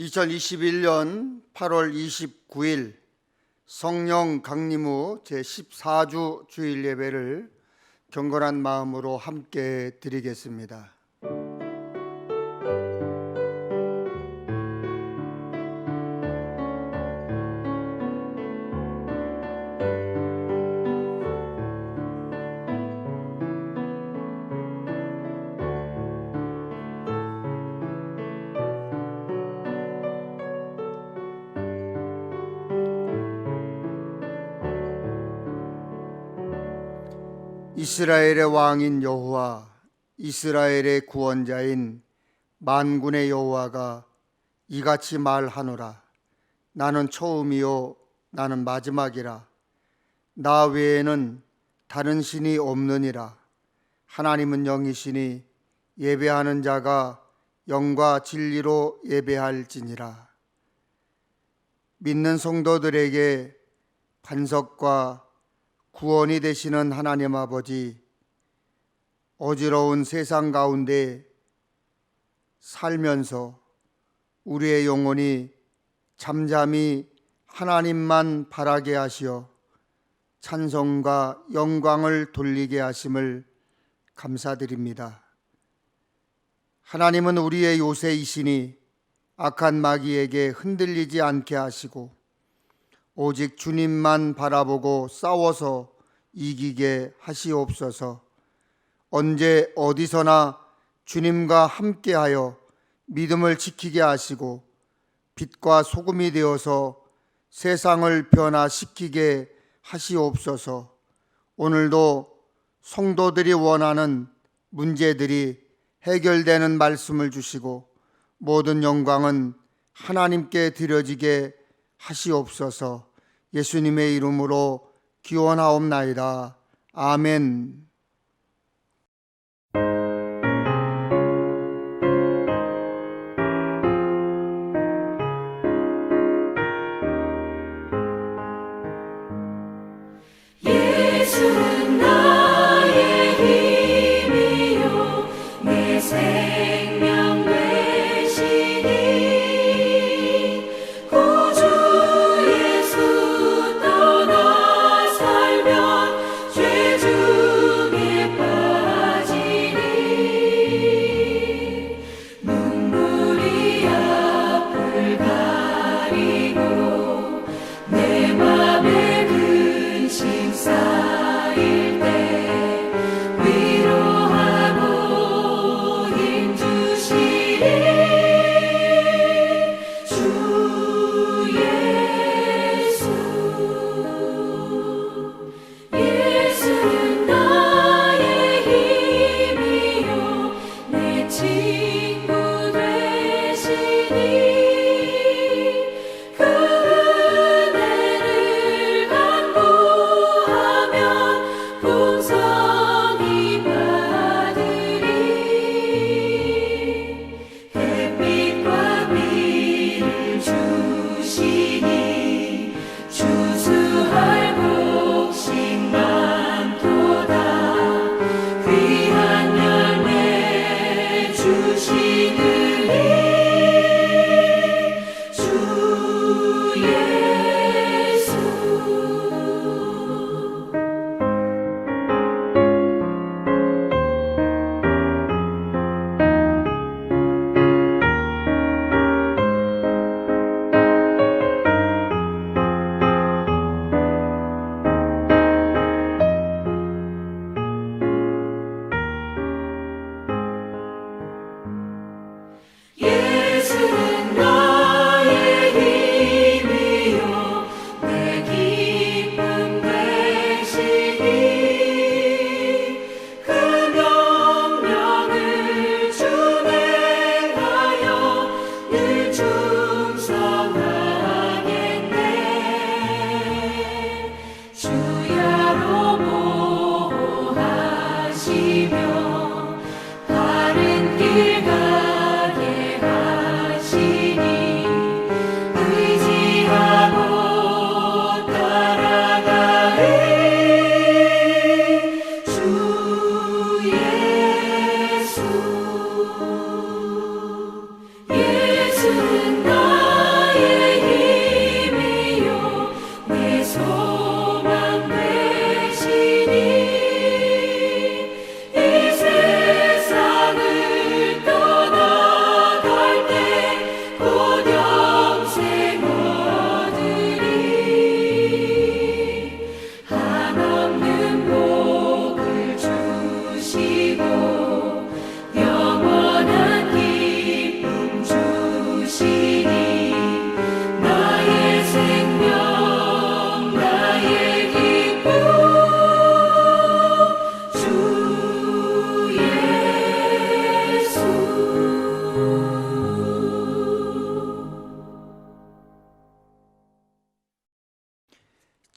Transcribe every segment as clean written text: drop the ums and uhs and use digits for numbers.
2021년 8월 29일 성령 강림 후 제14주 주일 예배를 경건한 마음으로 함께 드리겠습니다. 이스라엘의 왕인 여호와, 이스라엘의 구원자인 만군의 여호와가 이같이 말하노라. 나는 처음이요 나는 마지막이라. 나 외에는 다른 신이 없느니라. 하나님은 영이시니 예배하는 자가 영과 진리로 예배할지니라. 믿는 성도들에게 반석과 구원이 되시는 하나님 아버지, 어지러운 세상 가운데 살면서 우리의 영혼이 잠잠히 하나님만 바라게 하시어 찬송과 영광을 돌리게 하심을 감사드립니다. 하나님은 우리의 요새이시니 악한 마귀에게 흔들리지 않게 하시고 오직 주님만 바라보고 싸워서 이기게 하시옵소서. 언제 어디서나 주님과 함께하여 믿음을 지키게 하시고 빛과 소금이 되어서 세상을 변화시키게 하시옵소서. 오늘도 성도들이 원하는 문제들이 해결되는 말씀을 주시고 모든 영광은 하나님께 드려지게 하시옵소서. 예수님의 이름으로 기원하옵나이다. 아멘. 예수는 나의 힘이요 내 생명 되시니 구주 예수 떠나 살면 죄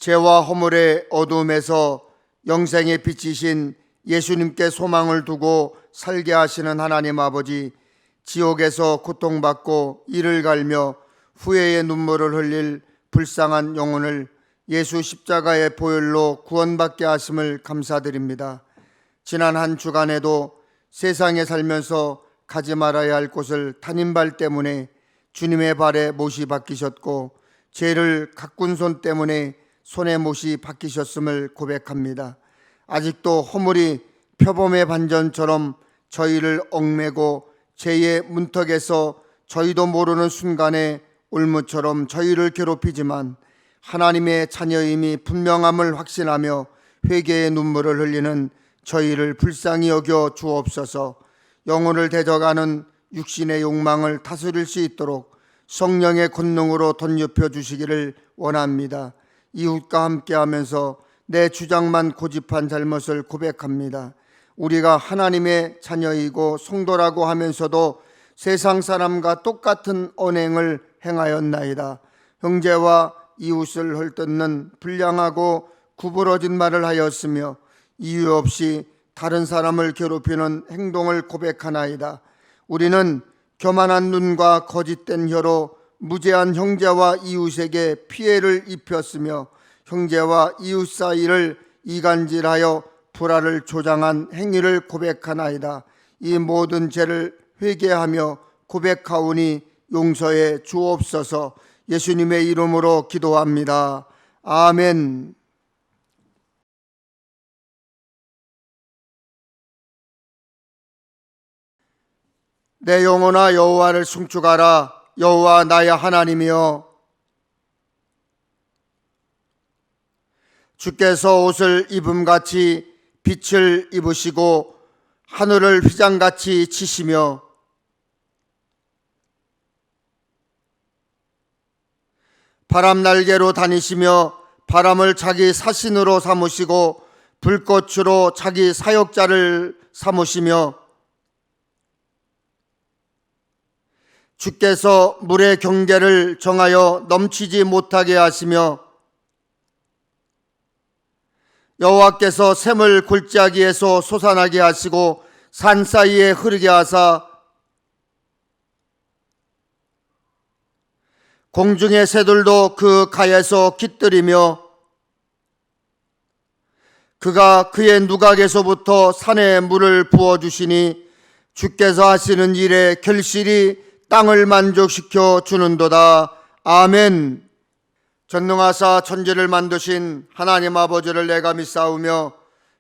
죄와 허물의 어둠에서 영생의 빛이신 예수님께 소망을 두고 살게 하시는 하나님 아버지, 지옥에서 고통받고 이를 갈며 후회의 눈물을 흘릴 불쌍한 영혼을 예수 십자가의 보혈로 구원받게 하심을 감사드립니다. 지난 한 주간에도 세상에 살면서 가지 말아야 할 곳을 타님발 때문에 주님의 발에 못이 박히셨고, 죄를 가꾼 손 때문에 손에 못이 박히셨음을 고백합니다. 아직도 허물이 표범의 반전처럼 저희를 얽매고 죄의 문턱에서 저희도 모르는 순간에 울무처럼 저희를 괴롭히지만, 하나님의 자녀임이 분명함을 확신하며 회개의 눈물을 흘리는 저희를 불쌍히 여겨 주옵소서. 영혼을 대적하는 육신의 욕망을 다스릴 수 있도록 성령의 권능으로 덧입혀 주시기를 원합니다. 이웃과 함께하면서 내 주장만 고집한 잘못을 고백합니다. 우리가 하나님의 자녀이고 성도라고 하면서도 세상 사람과 똑같은 언행을 행하였나이다. 형제와 이웃을 헐뜯는 불량하고 구부러진 말을 하였으며 이유 없이 다른 사람을 괴롭히는 행동을 고백하나이다. 우리는 교만한 눈과 거짓된 혀로 무죄한 형제와 이웃에게 피해를 입혔으며, 형제와 이웃 사이를 이간질하여 불화를 조장한 행위를 고백하나이다. 이 모든 죄를 회개하며 고백하오니 용서해 주옵소서. 예수님의 이름으로 기도합니다. 아멘. 내 영혼아 여호와를 송축하라. 여호와 나의 하나님이여, 주께서 옷을 입음같이 빛을 입으시고 하늘을 휘장같이 치시며 바람 날개로 다니시며 바람을 자기 사신으로 삼으시고 불꽃으로 자기 사역자를 삼으시며, 주께서 물의 경계를 정하여 넘치지 못하게 하시며 여호와께서 샘을 골짜기에서 솟아나게 하시고 산 사이에 흐르게 하사 공중의 새들도 그 가에서 깃들이며 그가 그의 누각에서부터 산에 물을 부어주시니 주께서 하시는 일에 결실이 땅을 만족시켜 주는도다. 아멘. 전능하사 천지를 만드신 하나님 아버지를 내가 믿사오며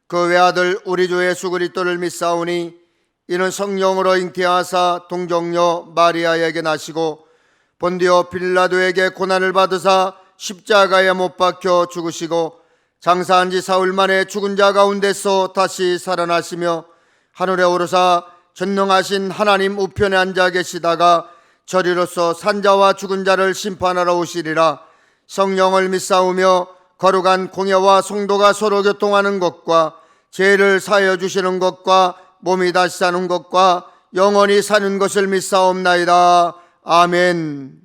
그 외아들 우리 주 예수 그리스도를 믿사오니, 이는 성령으로 잉태하사 동정녀 마리아에게 나시고 본디오 빌라도에게 고난을 받으사 십자가에 못 박혀 죽으시고 장사한 지 사흘 만에 죽은 자 가운데서 다시 살아나시며 하늘에 오르사 전능하신 하나님 우편에 앉아 계시다가 저리로서 산자와 죽은 자를 심판하러 오시리라. 성령을 믿사오며 거룩한 공예와 성도가 서로 교통하는 것과 죄를 사하여 주시는 것과 몸이 다시 사는 것과 영원히 사는 것을 믿사옵나이다. 아멘.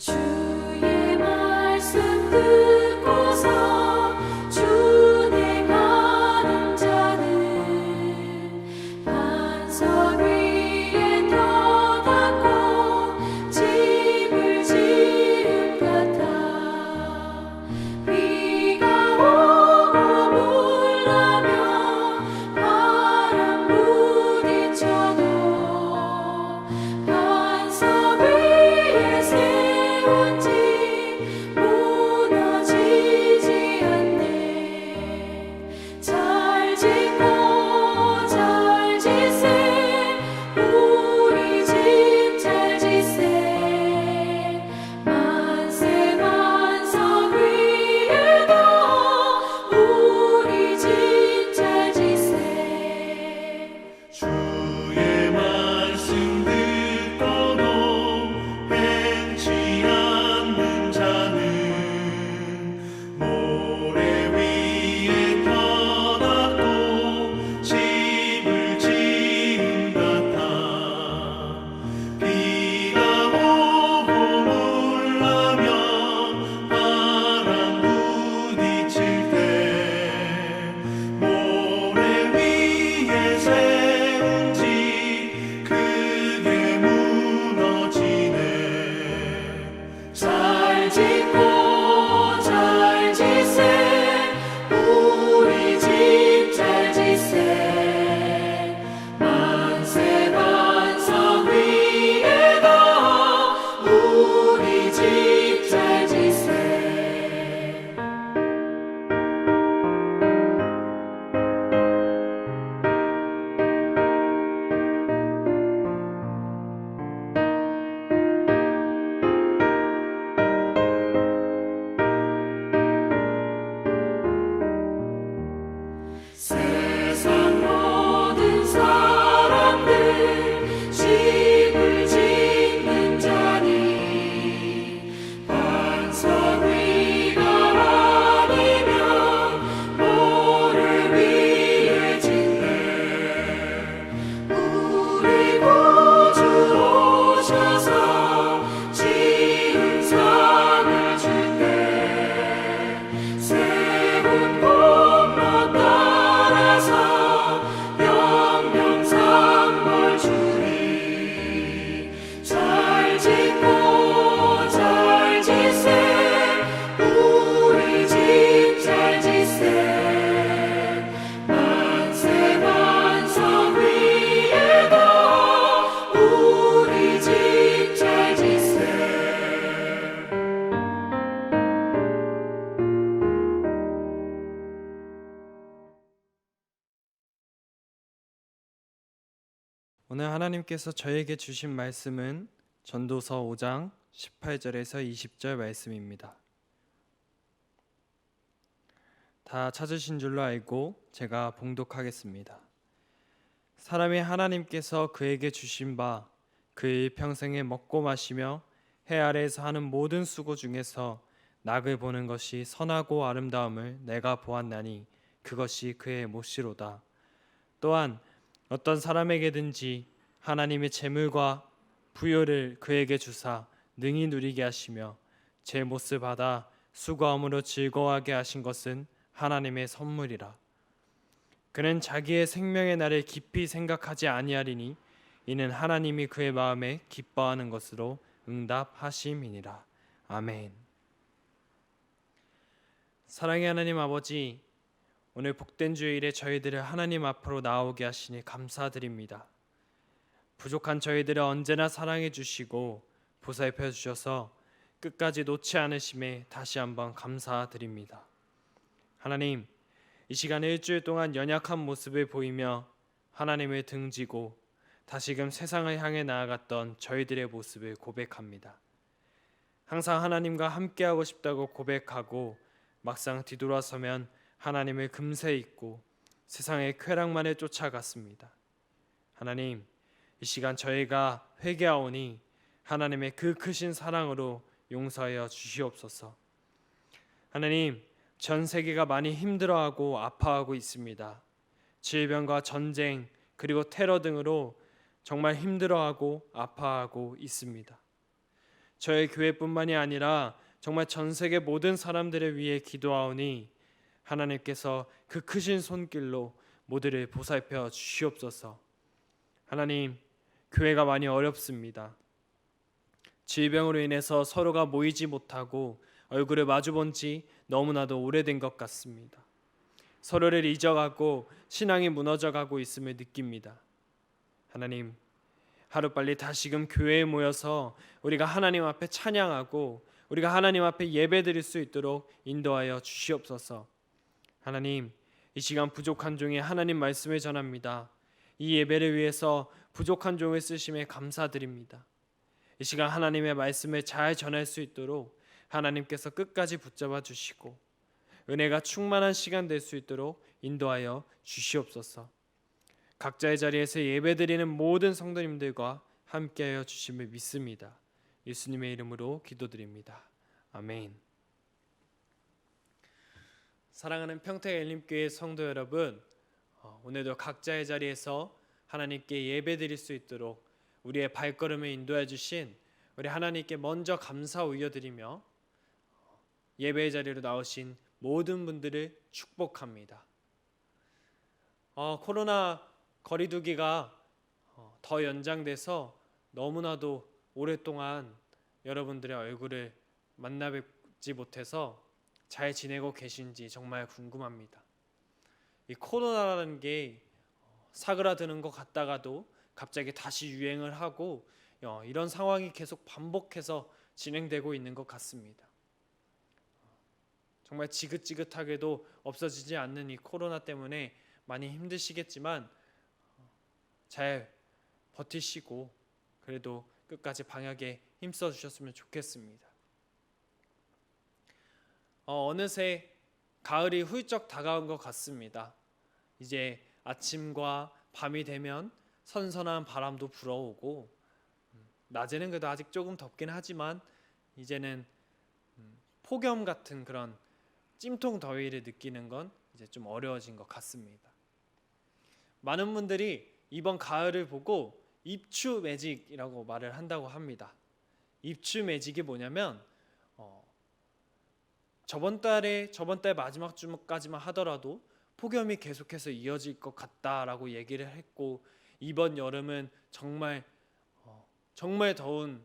주의 말씀 듣고서 준행하는 자는 반석 오늘 하나님께서 저에게 주신 말씀은 전도서 5장 18절에서 20절 말씀입니다. 다 찾으신 줄로 알고 제가 봉독하겠습니다. 사람이 하나님께서 그에게 주신 바 그 일평생에 먹고 마시며 해 아래에서 하는 모든 수고 중에서 낙을 보는 것이 선하고 아름다움을 내가 보았나니 그것이 그의 몫이로다. 또한 어떤 사람에게든지 하나님의 재물과 부요를 그에게 주사 능히 누리게 하시며 제 몫을 받아 수고함으로 즐거워하게 하신 것은 하나님의 선물이라. 그는 자기의 생명의 날을 깊이 생각하지 아니하리니 이는 하나님이 그의 마음에 기뻐하는 것으로 응답하심이니라. 아멘. 사랑의 하나님 아버지, 오늘 복된 주일에 저희들을 하나님 앞으로 나오게 하시니 감사드립니다. 부족한 저희들을 언제나 사랑해 주시고 보살펴 주셔서 끝까지 놓지 않으심에 다시 한번 감사드립니다. 하나님, 이 시간 일주일 동안 연약한 모습을 보이며 하나님을 등지고 다시금 세상을 향해 나아갔던 저희들의 모습을 고백합니다. 항상 하나님과 함께하고 싶다고 고백하고 막상 뒤돌아서면 하나님을 금세 잊고 세상의 쾌락만을 쫓아갔습니다. 하나님, 이 시간 저희가 회개하오니 하나님의 그 크신 사랑으로 용서하여 주시옵소서. 하나님, 전 세계가 많이 힘들어하고 아파하고 있습니다. 질병과 전쟁 그리고 테러 등으로 정말 힘들어하고 아파하고 있습니다. 저희 교회뿐만이 아니라 정말 전 세계 모든 사람들을 위해 기도하오니 하나님께서 그 크신 손길로 모두를 보살펴 주시옵소서. 하나님, 교회가 많이 어렵습니다. 질병으로 인해서 서로가 모이지 못하고 얼굴을 마주본 지 너무나도 오래된 것 같습니다. 서로를 잊어가고 신앙이 무너져가고 있음을 느낍니다. 하나님, 하루빨리 다시금 교회에 모여서 우리가 하나님 앞에 찬양하고 우리가 하나님 앞에 예배드릴 수 있도록 인도하여 주시옵소서. 하나님, 이 시간 부족한 종이 하나님 말씀을 전합니다. 이 예배를 위해서 부족한 종을 쓰심에 감사드립니다. 이 시간 하나님의 말씀을 잘 전할 수 있도록 하나님께서 끝까지 붙잡아 주시고 은혜가 충만한 시간 될 수 있도록 인도하여 주시옵소서. 각자의 자리에서 예배드리는 모든 성도님들과 함께하여 주심을 믿습니다. 예수님의 이름으로 기도드립니다. 아멘. 사랑하는 평택엘림교회 성도 여러분, 오늘도 각자의 자리에서 하나님께 예배드릴 수 있도록 우리의 발걸음을 인도해 주신 우리 하나님께 먼저 감사 올려드리며 예배의 자리로 나오신 모든 분들을 축복합니다. 코로나 거리두기가 더 연장돼서 너무나도 오랫동안 여러분들의 얼굴을 만나뵙지 못해서 잘 지내고 계신지 정말 궁금합니다. 이 코로나라는 게 사그라드는 것 같다가도 갑자기 다시 유행을 하고 이런 상황이 계속 반복해서 진행되고 있는 것 같습니다. 정말 지긋지긋하게도 없어지지 않는 이 코로나 때문에 많이 힘드시겠지만 잘 버티시고 그래도 끝까지 방역에 힘써 주셨으면 좋겠습니다. 어느새 가을이 훌쩍 다가온 것 같습니다. 이제 아침과 밤이 되면 선선한 바람도 불어오고 낮에는 그래도 아직 조금 덥긴 하지만 이제는 폭염 같은 그런 찜통 더위를 느끼는 건 이제 좀 어려워진 것 같습니다. 많은 분들이 이번 가을을 보고 입추 매직이라고 말을 한다고 합니다. 입추 매직이 뭐냐면 저번 달 마지막 주까지만 하더라도 폭염이 계속해서 이어질 것 같다라고 얘기를 했고 이번 여름은 정말 더운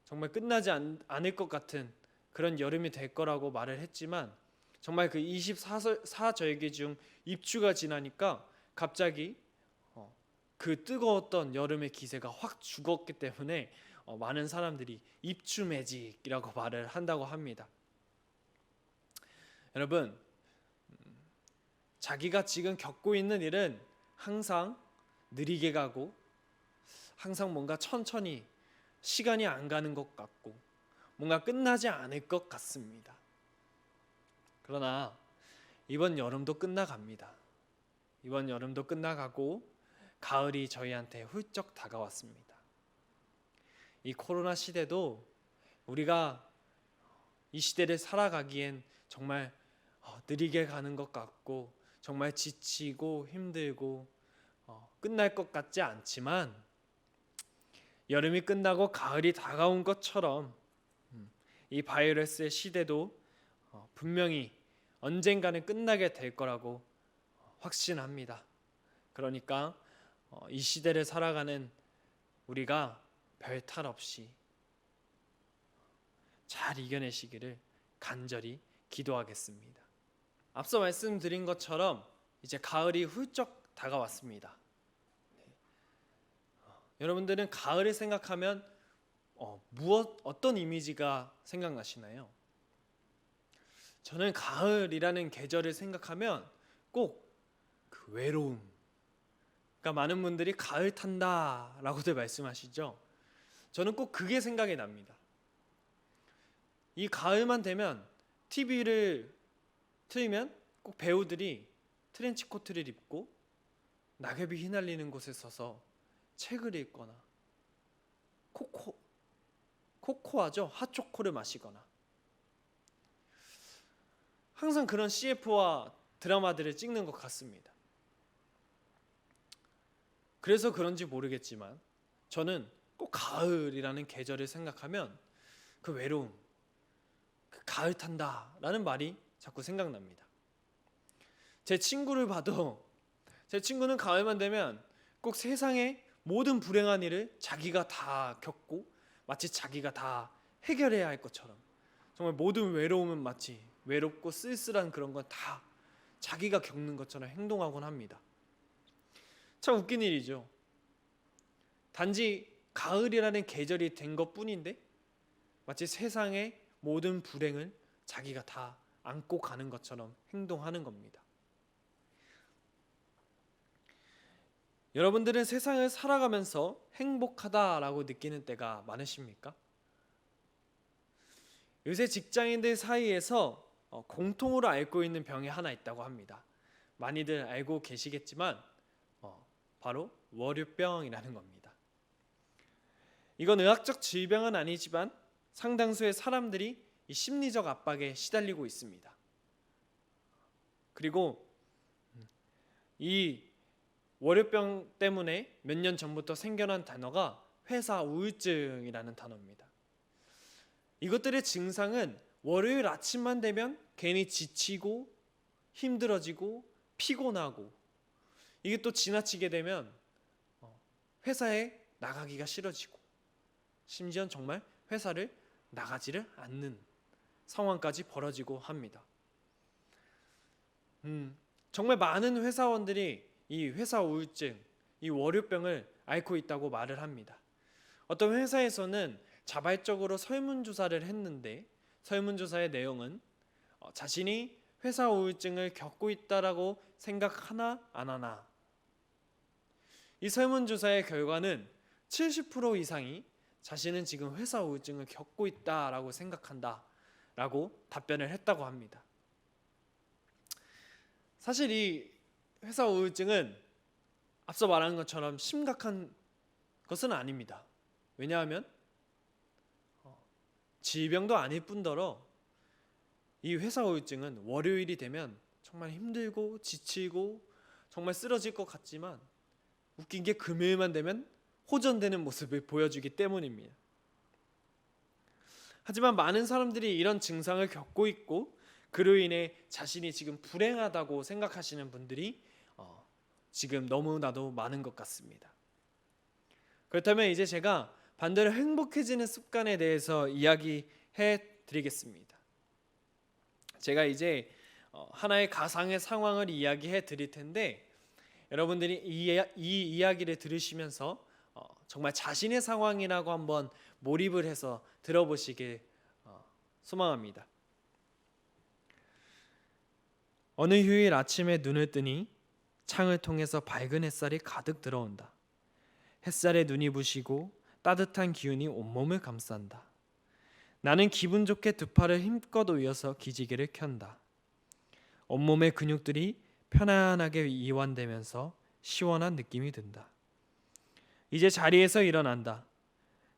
정말 끝나지 않을 것 같은 그런 여름이 될 거라고 말을 했지만 정말 그 24절기 중 입추가 지나니까 갑자기 그 뜨거웠던 여름의 기세가 확 죽었기 때문에 많은 사람들이 입추 매직이라고 말을 한다고 합니다. 여러분, 자기가 지금 겪고 있는 일은 항상 느리게 가고 항상 뭔가 천천히 시간이 안 가는 것 같고 뭔가 끝나지 않을 것 같습니다. 그러나 이번 여름도 끝나갑니다. 이번 여름도 끝나가고 가을이 저희한테 훌쩍 다가왔습니다. 이 코로나 시대도 우리가 이 시대를 살아가기엔 정말 느리게 가는 것 같고 정말 지치고 힘들고 끝날 것 같지 않지만 여름이 끝나고 가을이 다가온 것처럼 이 바이러스의 시대도 분명히 언젠가는 끝나게 될 거라고 확신합니다. 그러니까 이 시대를 살아가는 우리가 별 탈 없이 잘 이겨내시기를 간절히 기도하겠습니다. 앞서 말씀드린 것처럼 이제 가을이 훌쩍 다가왔습니다. 여러분들은 가을을 생각하면 어떤 이미지가 생각나시나요? 저는 가을이라는 계절을 생각하면 꼭 그 외로움. 그러니까 많은 분들이 가을 탄다라고들 말씀하시죠. 저는 꼭 그게 생각이 납니다. 이 가을만 되면 TV를 틀면 꼭 배우들이 트렌치 코트를 입고 낙엽이 휘날리는 곳에 서서 책을 읽거나 코코아죠. 핫초코를 마시거나 항상 그런 CF와 드라마들을 찍는 것 같습니다. 그래서 그런지 모르겠지만 저는 꼭 가을이라는 계절을 생각하면 그 외로움, 그 가을 탄다라는 말이 자꾸 생각납니다. 제 친구를 봐도 제 친구는 가을만 되면 꼭 세상의 모든 불행한 일을 자기가 다 겪고 마치 자기가 다 해결해야 할 것처럼 정말 모든 외로움은 마치 외롭고 쓸쓸한 그런 건 다 자기가 겪는 것처럼 행동하곤 합니다. 참 웃긴 일이죠. 단지 가을이라는 계절이 된 것뿐인데 마치 세상의 모든 불행을 자기가 다 안고 가는 것처럼 행동하는 겁니다. 여러분들은 세상을 살아가면서 행복하다라고 느끼는 때가 많으십니까? 요새 직장인들 사이에서 공통으로 앓고 있는 병이 하나 있다고 합니다. 많이들 알고 계시겠지만 바로 월요병이라는 겁니다. 이건 의학적 질병은 아니지만 상당수의 사람들이 이 심리적 압박에 시달리고 있습니다. 그리고 이 월요병 때문에 몇 년 전부터 생겨난 단어가 회사 우울증이라는 단어입니다. 이것들의 증상은 월요일 아침만 되면 괜히 지치고 힘들어지고 피곤하고 이게 또 지나치게 되면 회사에 나가기가 싫어지고 심지어는 정말 회사를 나가지를 않는 상황까지 벌어지고 합니다. 정말 많은 회사원들이 이 회사 우울증, 이 월요병을 앓고 있다고 말을 합니다. 어떤 회사에서는 자발적으로 설문조사를 했는데 설문조사의 내용은 자신이 회사 우울증을 겪고 있다라고 생각하나 안 하나. 이 설문조사의 결과는 70% 이상이 자신은 지금 회사 우울증을 겪고 있다라고 생각한다라고 답변을 했다고 합니다. 사실 이 회사 우울증은 앞서 말한 것처럼 심각한 것은 아닙니다. 왜냐하면 질병도 아닐 뿐더러 이 회사 우울증은 월요일이 되면 정말 힘들고 지치고 정말 쓰러질 것 같지만 웃긴 게 금요일만 되면 호전되는 모습을 보여주기 때문입니다. 하지만 많은 사람들이 이런 증상을 겪고 있고 그로 인해 자신이 지금 불행하다고 생각하시는 분들이 지금 너무나도 많은 것 같습니다. 그렇다면 이제 제가 반대로 행복해지는 습관에 대해서 이야기해 드리겠습니다. 제가 이제 하나의 가상의 상황을 이야기해 드릴 텐데 여러분들이 이 이야기를 들으시면서 정말 자신의 상황이라고 한번 몰입을 해서 들어보시길 소망합니다. 어느 휴일 아침에 눈을 뜨니 창을 통해서 밝은 햇살이 가득 들어온다. 햇살에 눈이 부시고 따뜻한 기운이 온몸을 감싼다. 나는 기분 좋게 두 팔을 힘껏 올려서 기지개를 켠다. 온몸의 근육들이 편안하게 이완되면서 시원한 느낌이 든다. 이제 자리에서 일어난다.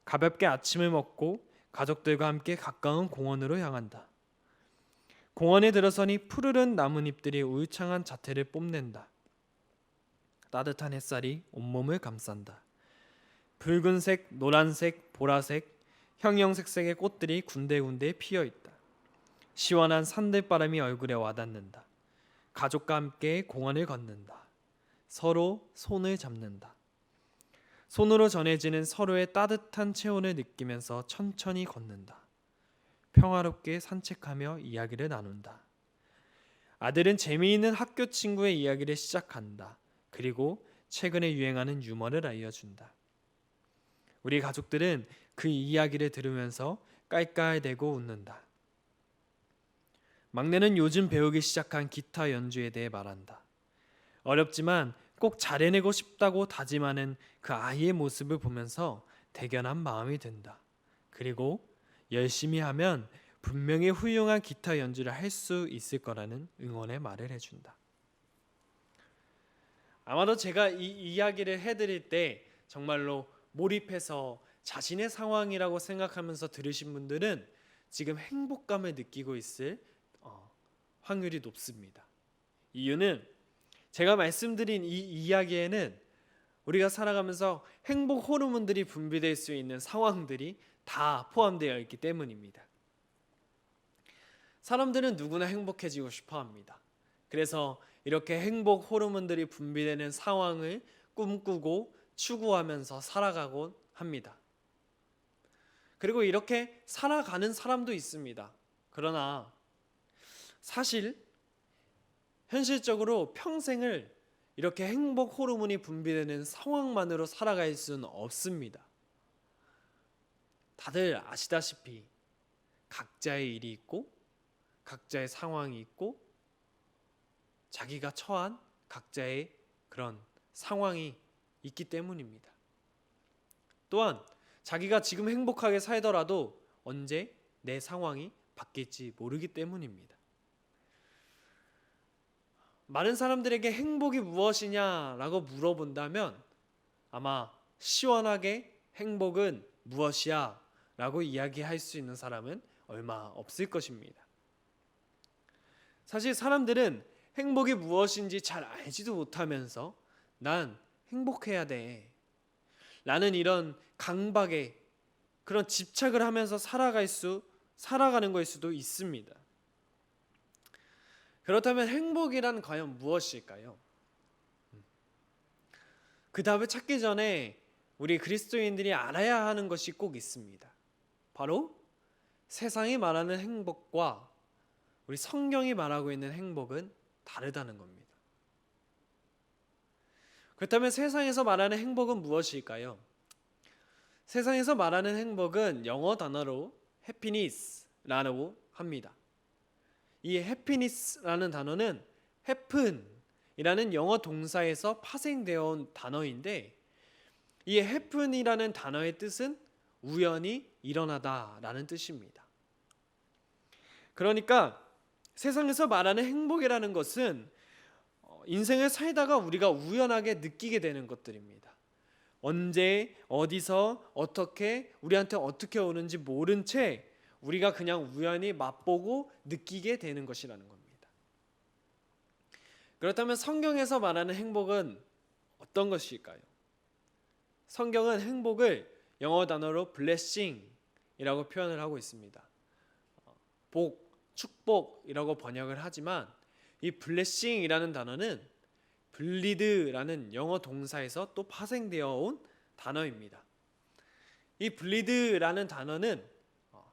가볍게 아침을 먹고 가족들과 함께 가까운 공원으로 향한다. 공원에 들어서니 푸르른 나뭇잎들이 울창한 자태를 뽐낸다. 따뜻한 햇살이 온몸을 감싼다. 붉은색, 노란색, 보라색, 형형색색의 꽃들이 군데군데 피어 있다. 시원한 산들바람이 얼굴에 와닿는다. 가족과 함께 공원을 걷는다. 서로 손을 잡는다. 손으로 전해지는 서로의 따뜻한 체온을 느끼면서 천천히 걷는다. 평화롭게 산책하며 이야기를 나눈다. 아들은 재미있는 학교 친구의 이야기를 시작한다. 그리고 최근에 유행하는 유머를 알려준다. 우리 가족들은 그 이야기를 들으면서 깔깔대고 웃는다. 막내는 요즘 배우기 시작한 기타 연주에 대해 말한다. 어렵지만 꼭 잘해내고 싶다고 다짐하는 그 아이의 모습을 보면서 대견한 마음이 든다. 그리고 열심히 하면 분명히 훌륭한 기타 연주를 할 수 있을 거라는 응원의 말을 해준다. 아마도 제가 이 이야기를 해드릴 때 정말로 몰입해서 자신의 상황이라고 생각하면서 들으신 분들은 지금 행복감을 느끼고 있을 확률이 높습니다. 이유는 제가 말씀드린 이 이야기에는 우리가 살아가면서 행복 호르몬들이 분비될 수 있는 상황들이 다 포함되어 있기 때문입니다. 사람들은 누구나 행복해지고 싶어 합니다. 그래서 이렇게 행복 호르몬들이 분비되는 상황을 꿈꾸고 추구하면서 살아가곤 합니다. 그리고 이렇게 살아가는 사람도 있습니다. 그러나 사실 현실적으로 평생을 이렇게 행복 호르몬이 분비되는 상황만으로 살아갈 수는 없습니다. 다들 아시다시피 각자의 일이 있고 각자의 상황이 있고 자기가 처한 각자의 그런 상황이 있기 때문입니다. 또한 자기가 지금 행복하게 살더라도 언제 내 상황이 바뀔지 모르기 때문입니다. 많은 사람들에게 행복이 무엇이냐라고 물어본다면 아마 시원하게 행복은 무엇이야 라고 이야기할 수 있는 사람은 얼마 없을 것입니다. 사실 사람들은 행복이 무엇인지 잘 알지도 못하면서 난 행복해야 돼 라는 이런 강박에 그런 집착을 하면서 살아가는 것일 수도 있습니다. 그렇다면 행복이란 과연 무엇일까요? 그 답을 찾기 전에 우리 그리스도인들이 알아야 하는 것이 꼭 있습니다. 바로 세상이 말하는 행복과 우리 성경이 말하고 있는 행복은 다르다는 겁니다. 그렇다면 세상에서 말하는 행복은 무엇일까요? 세상에서 말하는 행복은 영어 단어로 happiness라고 합니다. 이 happiness라는 단어는 happen이라는 영어 동사에서 파생되어 온 단어인데 이 happen이라는 단어의 뜻은 우연히 일어나다라는 뜻입니다. 그러니까 세상에서 말하는 행복이라는 것은 인생을 살다가 우리가 우연하게 느끼게 되는 것들입니다. 언제 어디서 어떻게 우리한테 어떻게 오는지 모른 채 우리가 그냥 우연히 맛보고 느끼게 되는 것이라는 겁니다. 그렇다면 성경에서 말하는 행복은 어떤 것일까요? 성경은 행복을 영어 단어로 blessing이라고 표현을 하고 있습니다. 복, 축복이라고 번역을 하지만 이 blessing이라는 단어는 bleed라는 영어 동사에서 또 파생되어 온 단어입니다. 이 bleed라는 단어는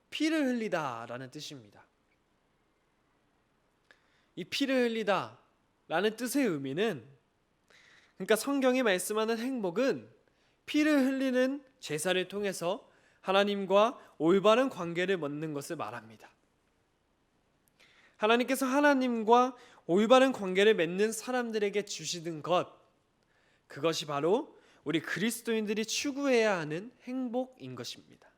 피를 흘리다라는 뜻입니다. 이 피를 흘리다라는 뜻의 의미는 그러니까 성경이 말씀하는 행복은 피를 흘리는 제사를 통해서 하나님과 올바른 관계를 맺는 것을 말합니다. 하나님께서 하나님과 올바른 관계를 맺는 사람들에게 주시는 것, 그것이 바로 우리 그리스도인들이 추구해야 하는 행복인 것입니다.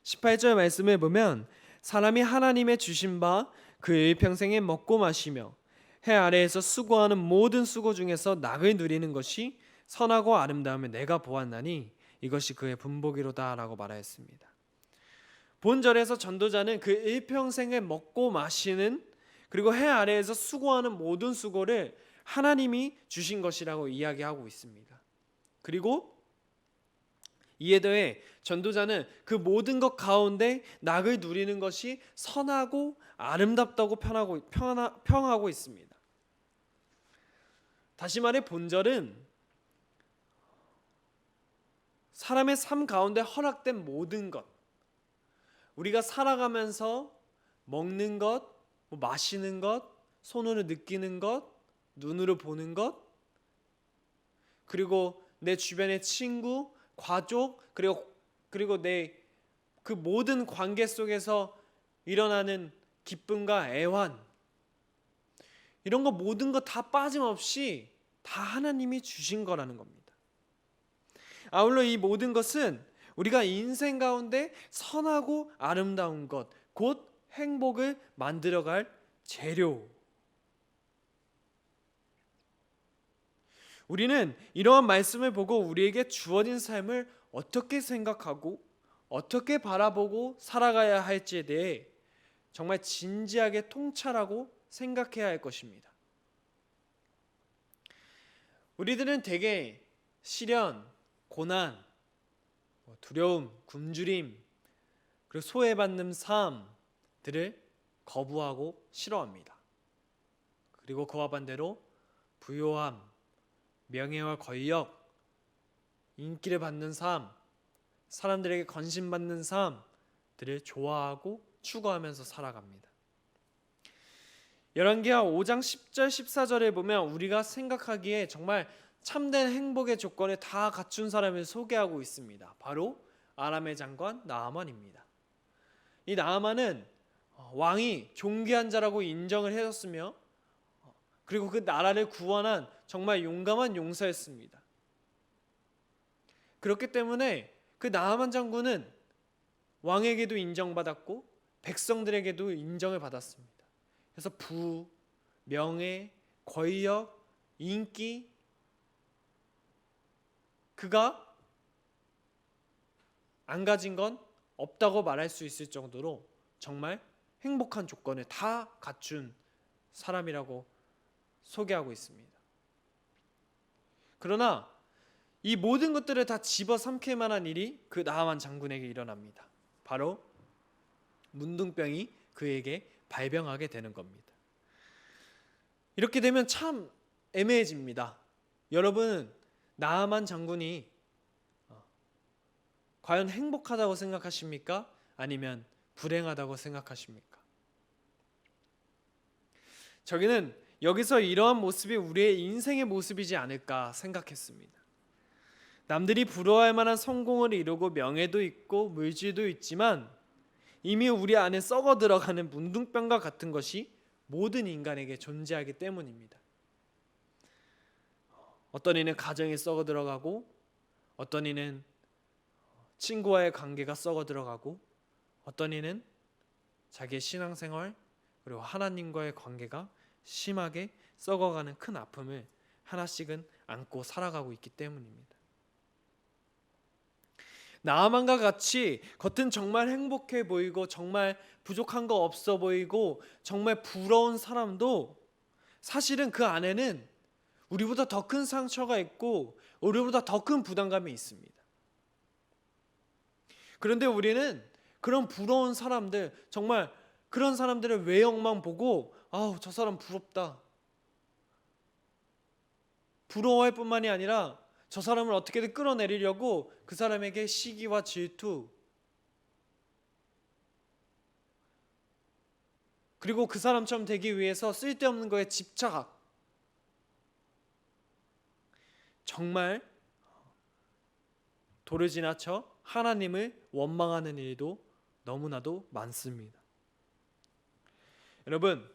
18절 말씀을 보면 사람이 하나님의 주신 바 그 일평생에 먹고 마시며 해 아래에서 수고하는 모든 수고 중에서 낙을 누리는 것이 선하고 아름다움을 내가 보았나니 이것이 그의 분복이로다 라고 말하였습니다. 본절에서 전도자는 그 일평생에 먹고 마시는 그리고 해 아래에서 수고하는 모든 수고를 하나님이 주신 것이라고 이야기하고 있습니다. 그리고 이에 더해 전도자는 그 모든 것 가운데 낙을 누리는 것이 선하고 아름답다고 평하고 있습니다. 다시 말해 본절은 사람의 삶 가운데 허락된 모든 것, 우리가 살아가면서 먹는 것, 마시는 것, 손으로 느끼는 것, 눈으로 보는 것, 그리고 내 주변의 친구, 가족, 그리고 내 그 모든 관계 속에서 일어나는 기쁨과 애환, 이런 거 모든 거 다 빠짐없이 다 하나님이 주신 거라는 겁니다. 아울러 이 모든 것은 우리가 인생 가운데 선하고 아름다운 것, 곧 행복을 만들어갈 재료. 우리는 이러한 말씀을 보고 우리에게 주어진 삶을 어떻게 생각하고 어떻게 바라보고 살아가야 할지에 대해 정말 진지하게 통찰하고 생각해야 할 것입니다. 우리들은 대개 시련, 고난, 두려움, 굶주림, 그리고 소외받는 삶들을 거부하고 싫어합니다. 그리고 그와 반대로 부요함, 명예와 권력, 인기를 받는 삶, 사람들에게 관심받는 삶들을 좋아하고 추구하면서 살아갑니다. 열왕기하 5장 10절 14절에 보면 우리가 생각하기에 정말 참된 행복의 조건을 다 갖춘 사람을 소개하고 있습니다. 바로 아람의 장관 나아만입니다. 이 나아만은 왕이 존귀한 자라고 인정을 해줬으며 그리고 그 나라를 구원한 정말 용감한 용사였습니다. 그렇기 때문에 그 나아만 장군은 왕에게도 인정받았고 백성들에게도 인정을 받았습니다. 그래서 부, 명예, 권력, 인기, 그가 안 가진 건 없다고 말할 수 있을 정도로 정말 행복한 조건을 다 갖춘 사람이라고 소개하고 있습니다. 그러나 이 모든 것들을 다 집어삼킬 만한 일이 그 나아만 장군에게 일어납니다. 바로 문둥병이 그에게 발병하게 되는 겁니다. 이렇게 되면 참 애매해집니다. 여러분, 나아만 장군이 과연 행복하다고 생각하십니까? 아니면 불행하다고 생각하십니까? 저기는 여기서 이러한 모습이 우리의 인생의 모습이지 않을까 생각했습니다. 남들이 부러워할 만한 성공을 이루고 명예도 있고 물질도 있지만 이미 우리 안에 썩어 들어가는 문둥병과 같은 것이 모든 인간에게 존재하기 때문입니다. 어떤 이는 가정이 썩어 들어가고 어떤 이는 친구와의 관계가 썩어 들어가고 어떤 이는 자기의 신앙생활 그리고 하나님과의 관계가 심하게 썩어가는 큰 아픔을 하나씩은 안고 살아가고 있기 때문입니다. 나아만과 같이 겉은 정말 행복해 보이고 정말 부족한 거 없어 보이고 정말 부러운 사람도 사실은 그 안에는 우리보다 더 큰 상처가 있고 우리보다 더 큰 부담감이 있습니다. 그런데 우리는 그런 부러운 사람들, 정말 그런 사람들의 외형만 보고 아우 저 사람 부럽다, 부러워할 뿐만이 아니라 저 사람을 어떻게든 끌어내리려고 그 사람에게 시기와 질투, 그리고 그 사람처럼 되기 위해서 쓸데없는 거에 집착, 정말 도를 지나쳐 하나님을 원망하는 일도 너무나도 많습니다. 여러분,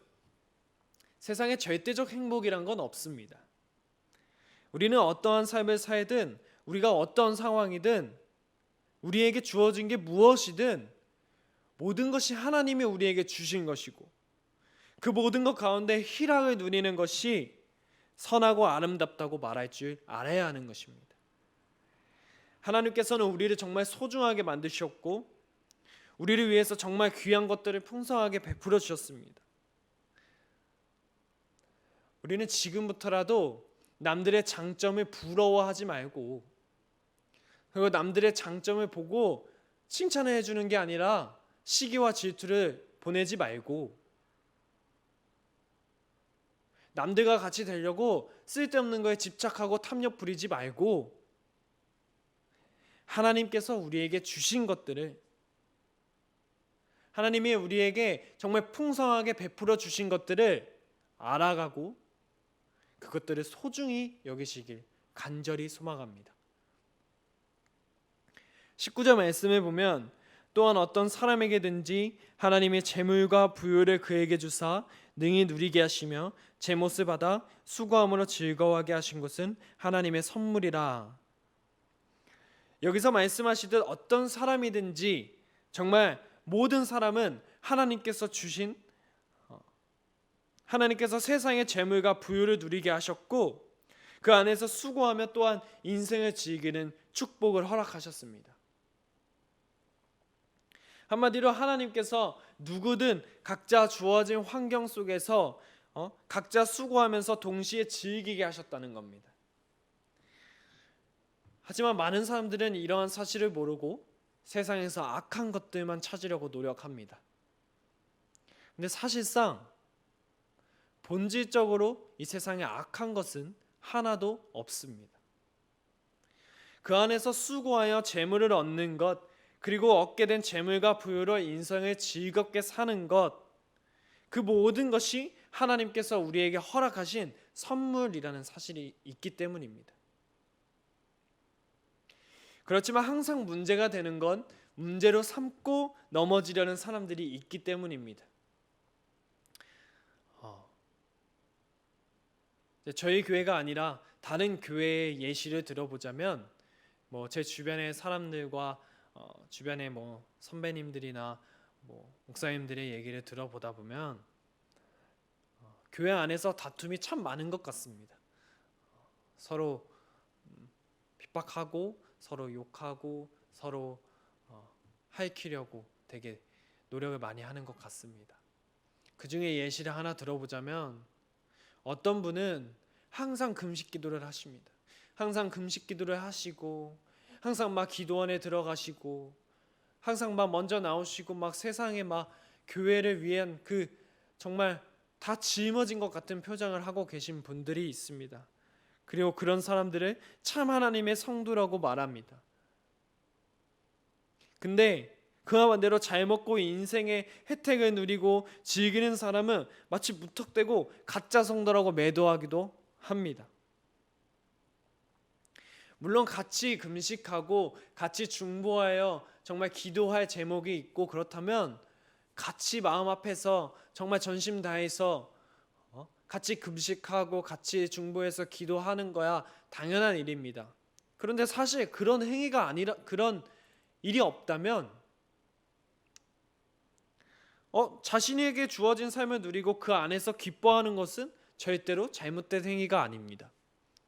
세상에 절대적 행복이란 건 없습니다. 우리는 어떠한 삶을 살든 우리가 어떤 상황이든 우리에게 주어진 게 무엇이든 모든 것이 하나님이 우리에게 주신 것이고 그 모든 것 가운데 희락을 누리는 것이 선하고 아름답다고 말할 줄 알아야 하는 것입니다. 하나님께서는 우리를 정말 소중하게 만드셨고 우리를 위해서 정말 귀한 것들을 풍성하게 베풀어 주셨습니다. 우리는 지금부터라도 남들의 장점을 부러워하지 말고 그리고 남들의 장점을 보고 칭찬을 해주는 게 아니라 시기와 질투를 보내지 말고 남들과 같이 되려고 쓸데없는 거에 집착하고 탐욕 부리지 말고 하나님께서 우리에게 주신 것들을 하나님이 우리에게 정말 풍성하게 베풀어 주신 것들을 알아가고 그것들을 소중히 여기시길 간절히 소망합니다. 19절 말씀을 보면 또한 어떤 사람에게든지 하나님의 재물과 부요를 그에게 주사 능히 누리게 하시며 제못을 받아 수고함으로 즐거워하게 하신 것은 하나님의 선물이라. 여기서 말씀하시듯 어떤 사람이든지 정말 모든 사람은 하나님께서 주신 하나님께서 세상의 재물과 부요를 누리게 하셨고 그 안에서 수고하며 또한 인생을 즐기는 축복을 허락하셨습니다. 한마디로 하나님께서 누구든 각자 주어진 환경 속에서 각자 수고하면서 동시에 즐기게 하셨다는 겁니다. 하지만 많은 사람들은 이러한 사실을 모르고 세상에서 악한 것들만 찾으려고 노력합니다. 근데 사실상 본질적으로 이 세상에 악한 것은 하나도 없습니다. 그 안에서 수고하여 재물을 얻는 것 그리고 얻게 된 재물과 부유로 인생을 즐겁게 사는 것 그 모든 것이 하나님께서 우리에게 허락하신 선물이라는 사실이 있기 때문입니다. 그렇지만 항상 문제가 되는 건 문제로 삼고 넘어지려는 사람들이 있기 때문입니다. 저희 교회가 아니라 다른 교회의 예시를 들어보자면 제 주변의 사람들과 주변의 선배님들이나 목사님들의 얘기를 들어보다 보면 교회 안에서 다툼이 참 많은 것 같습니다. 서로 핍박하고 서로 욕하고 서로 하이키려고 되게 노력을 많이 하는 것 같습니다. 그 중에 예시를 하나 들어보자면 어떤 분은 항상 금식 기도를 하십니다. 항상 금식 기도를 하시고 항상 막 기도원에 들어가시고 항상 막 먼저 나오시고 막 세상에 막 교회를 위한 그 정말 다 짊어진 것 같은 표정을 하고 계신 분들이 있습니다. 그리고 그런 사람들을 참 하나님의 성도라고 말합니다. 근데 그와 반대로 잘 먹고 인생의 혜택을 누리고 즐기는 사람은 마치 무턱대고 가짜 성도라고 매도하기도 합니다. 물론 같이 금식하고 같이 중보하여 정말 기도할 제목이 있고 그렇다면 같이 마음 앞에서 정말 전심 다해서 같이 금식하고 같이 중보해서 기도하는 거야 당연한 일입니다. 그런데 사실 그런 행위가 아니라 그런 일이 없다면 자신에게 주어진 삶을 누리고 그 안에서 기뻐하는 것은 절대로 잘못된 행위가 아닙니다.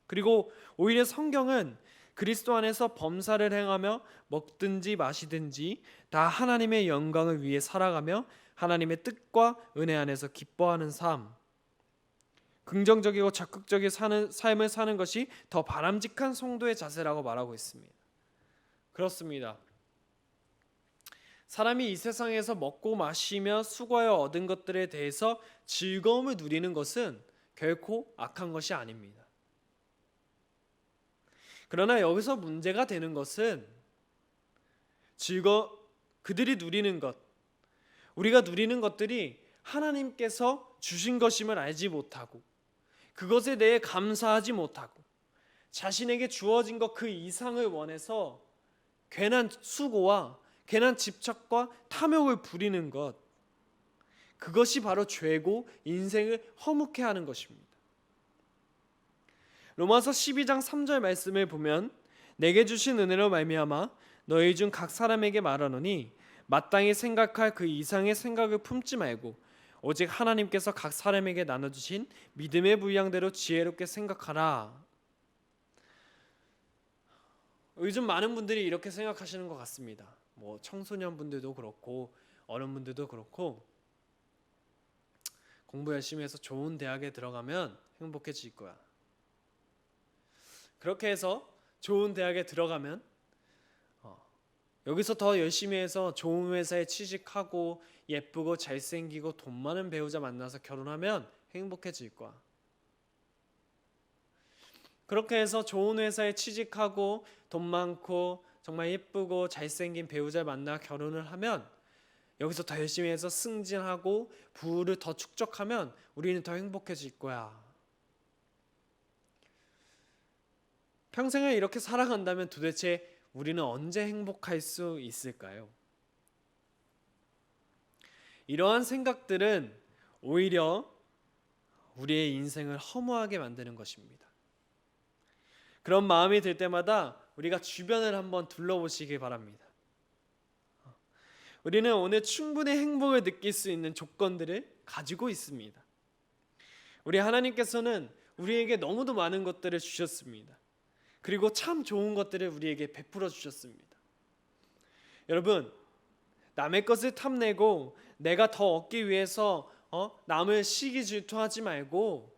그리고 오히려 성경은 그리스도 안에서 범사를 행하며 먹든지 마시든지 다 하나님의 영광을 위해 살아가며 하나님의 뜻과 은혜 안에서 기뻐하는 삶, 긍정적이고 적극적인 삶을 사는 것이 더 바람직한 성도의 자세라고 말하고 있습니다. 그렇습니다. 사람이 이 세상에서 먹고 마시며 수고하여 얻은 것들에 대해서 즐거움을 누리는 것은 결코 악한 것이 아닙니다. 그러나 여기서 문제가 되는 것은 그들이 누리는 것, 우리가 누리는 것들이 하나님께서 주신 것임을 알지 못하고 그것에 대해 감사하지 못하고 자신에게 주어진 것 그 이상을 원해서 괜한 수고와 괜한 집착과 탐욕을 부리는 것, 그것이 바로 죄고 인생을 허무케 하는 것입니다. 로마서 12장 3절 말씀을 보면 내게 주신 은혜로 말미암아 너희 중 각 사람에게 말하노니 마땅히 생각할 그 이상의 생각을 품지 말고 오직 하나님께서 각 사람에게 나눠주신 믿음의 분량대로 지혜롭게 생각하라. 요즘 많은 분들이 이렇게 생각하시는 것 같습니다. 뭐 청소년분들도 그렇고 어른분들도 그렇고 공부 열심히 해서 좋은 대학에 들어가면 행복해질 거야. 그렇게 해서 좋은 대학에 들어가면 여기서 더 열심히 해서 좋은 회사에 취직하고 예쁘고 잘생기고 돈 많은 배우자 만나서 결혼하면 행복해질 거야. 그렇게 해서 좋은 회사에 취직하고 돈 많고 정말 예쁘고 잘생긴 배우자를 만나 결혼을 하면 여기서 더 열심히 해서 승진하고 부를 더 축적하면 우리는 더 행복해질 거야. 평생을 이렇게 살아간다면 도대체 우리는 언제 행복할 수 있을까요? 이러한 생각들은 오히려 우리의 인생을 허무하게 만드는 것입니다. 그런 마음이 들 때마다 우리가 주변을 한번 둘러보시기 바랍니다. 우리는 오늘 충분히 행복을 느낄 수 있는 조건들을 가지고 있습니다. 우리 하나님께서는 우리에게 너무도 많은 것들을 주셨습니다. 그리고 참 좋은 것들을 우리에게 베풀어 주셨습니다. 여러분, 남의 것을 탐내고 내가 더 얻기 위해서 남을 시기 질투하지 말고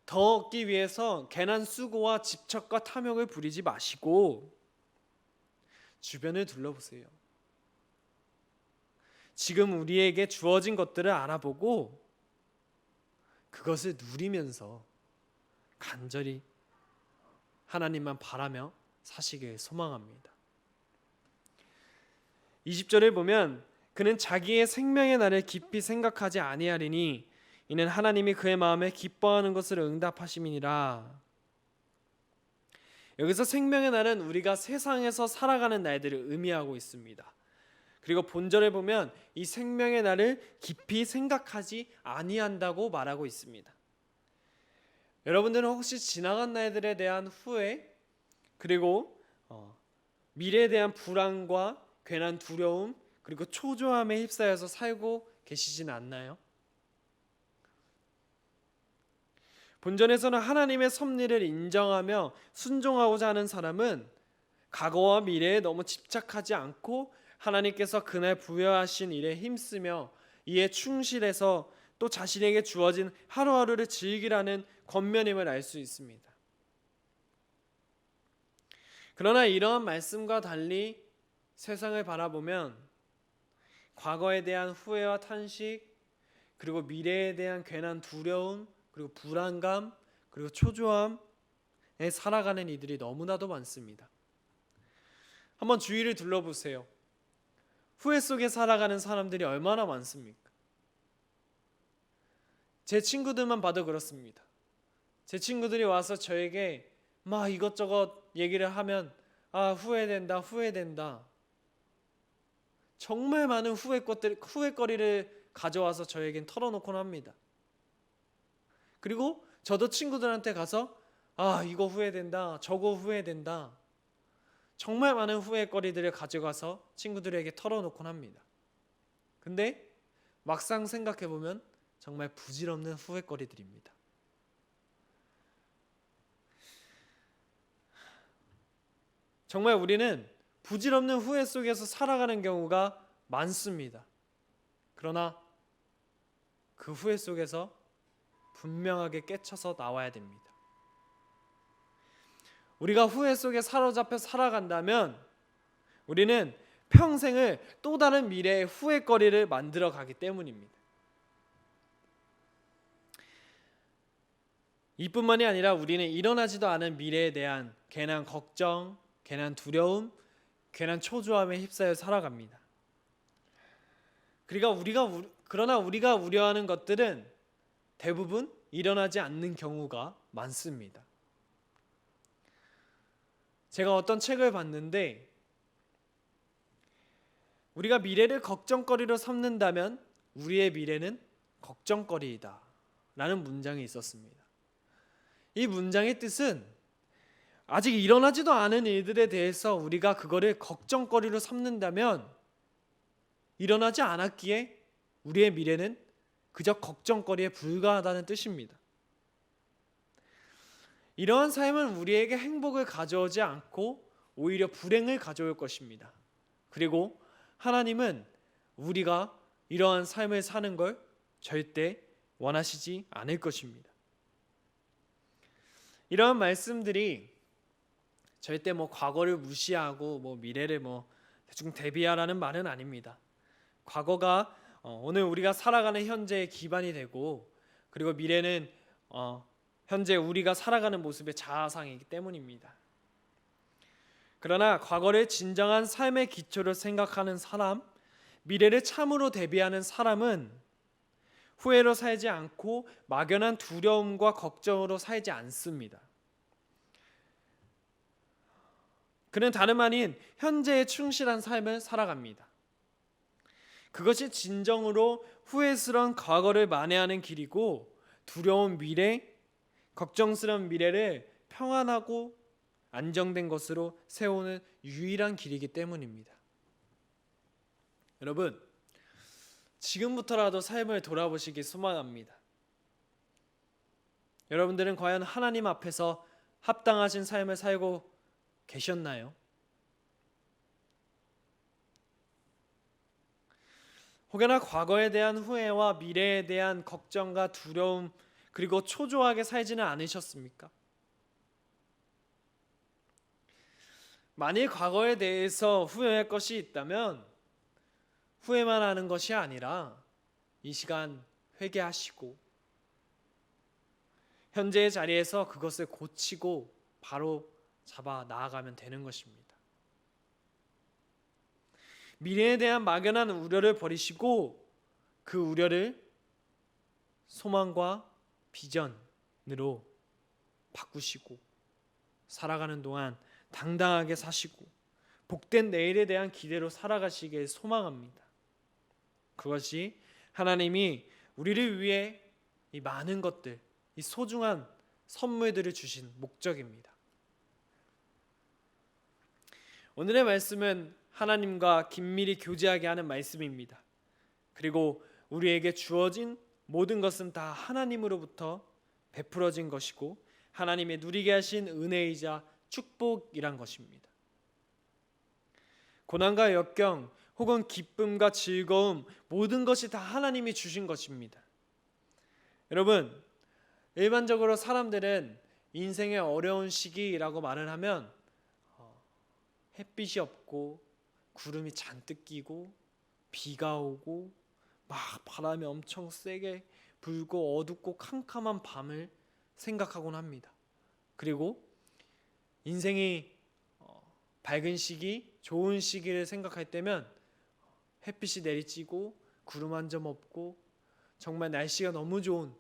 더 얻기 위해서 괜한 수고와 집착과 탐욕을 부리지 마시고 주변을 둘러보세요. 지금 우리에게 주어진 것들을 알아보고 그것을 누리면서 간절히 하나님만 바라며 사시길 소망합니다. 20절을 보면 그는 자기의 생명의 날을 깊이 생각하지 아니하리니 이는 하나님이 그의 마음에 기뻐하는 것을 응답하심이니라. 여기서 생명의 날은 우리가 세상에서 살아가는 날들을 의미하고 있습니다. 그리고 본절에 보면 이 생명의 날을 깊이 생각하지 아니한다고 말하고 있습니다. 여러분들은 혹시 지나간 날들에 대한 후회 그리고 미래에 대한 불안과 괜한 두려움 그리고 초조함에 휩싸여서 살고 계시진 않나요? 본전에서는 하나님의 섭리를 인정하며 순종하고자 하는 사람은 과거와 미래에 너무 집착하지 않고 하나님께서 그날 부여하신 일에 힘쓰며 이에 충실해서 또 자신에게 주어진 하루하루를 즐기라는 권면임을 알 수 있습니다. 그러나 이러한 말씀과 달리 세상을 바라보면 과거에 대한 후회와 탄식 그리고 미래에 대한 괜한 두려움 그리고 불안감 그리고 초조함에 살아가는 이들이 너무나도 많습니다. 한번 주위를 둘러보세요. 후회 속에 살아가는 사람들이 얼마나 많습니까? 제 친구들만 봐도 그렇습니다. 제 친구들이 와서 저에게 막 이것저것 얘기를 하면 후회된다. 정말 많은 후회거리를 가져와서 저에겐 털어놓곤 합니다. 그리고 저도 친구들한테 가서 이거 후회된다, 저거 후회된다. 정말 많은 후회거리들을 가져가서 친구들에게 털어놓곤 합니다. 근데 막상 생각해보면 정말 부질없는 후회거리들입니다. 정말 우리는 부질없는 후회 속에서 살아가는 경우가 많습니다. 그러나 그 후회 속에서 분명하게 깨쳐서 나와야 됩니다. 우리가 후회 속에 사로잡혀 살아간다면 우리는 평생을 또 다른 미래의 후회거리를 만들어 가기 때문입니다. 이뿐만이 아니라 우리는 일어나지도 않은 미래에 대한 괜한 걱정, 괜한 두려움, 괜한 초조함에 휩싸여 살아갑니다. 그러나 우리가 우려하는 것들은 대부분 일어나지 않는 경우가 많습니다. 제가 어떤 책을 봤는데 우리가 미래를 걱정거리로 삼는다면 우리의 미래는 걱정거리이다 라는 문장이 있었습니다. 이 문장의 뜻은 아직 일어나지도 않은 일들에 대해서 우리가 그거를 걱정거리로 삼는다면 일어나지 않았기에 우리의 미래는 그저 걱정거리에 불과하다는 뜻입니다. 이러한 삶은 우리에게 행복을 가져오지 않고 오히려 불행을 가져올 것입니다. 그리고 하나님은 우리가 이러한 삶을 사는 걸 절대 원하시지 않을 것입니다. 이러한 말씀들이 절대 과거를 무시하고 미래를 대충 대비하라는 말은 아닙니다. 과거가 오늘 우리가 살아가는 현재의 기반이 되고, 그리고 미래는 현재 우리가 살아가는 모습의 자아상이기 때문입니다. 그러나 과거를 진정한 삶의 기초로 생각하는 사람, 미래를 참으로 대비하는 사람은 후회로 살지 않고 막연한 두려움과 걱정으로 살지 않습니다. 그는 다름 아닌 현재에 충실한 삶을 살아갑니다. 그것이 진정으로 후회스러운 과거를 만회하는 길이고, 두려운 미래, 걱정스러운 미래를 평안하고 안정된 것으로 세우는 유일한 길이기 때문입니다. 여러분, 지금부터라도 삶을 돌아보시기 소망합니다. 여러분들은 과연 하나님 앞에서 합당하신 삶을 살고 계셨나요? 혹여나 과거에 대한 후회와 미래에 대한 걱정과 두려움, 그리고 초조하게 살지는 않으셨습니까? 만일 과거에 대해서 후회할 것이 있다면 후회만 하는 것이 아니라 이 시간 회개하시고 현재의 자리에서 그것을 고치고 바로 잡아 나아가면 되는 것입니다. 미래에 대한 막연한 우려를 버리시고 그 우려를 소망과 비전으로 바꾸시고 살아가는 동안 당당하게 사시고 복된 내일에 대한 기대로 살아가시길 소망합니다. 그것이 하나님이 우리를 위해 이 많은 것들, 이 소중한 선물들을 주신 목적입니다. 오늘의 말씀은 하나님과 긴밀히 교제하게 하는 말씀입니다. 그리고 우리에게 주어진 모든 것은 다 하나님으로부터 베풀어진 것이고 하나님의 누리게 하신 은혜이자 축복이란 것입니다. 고난과 역경 혹은 기쁨과 즐거움, 모든 것이 다 하나님이 주신 것입니다. 여러분, 일반적으로 사람들은 인생의 어려운 시기라고 말을 하면 햇빛이 없고 구름이 잔뜩 끼고 비가 오고 막 바람이 엄청 세게 불고 어둡고 캄캄한 밤을 생각하곤 합니다. 그리고 인생이 밝은 시기, 좋은 시기를 생각할 때면 햇빛이 내리쬐고 구름 한 점 없고 정말 날씨가 너무 좋은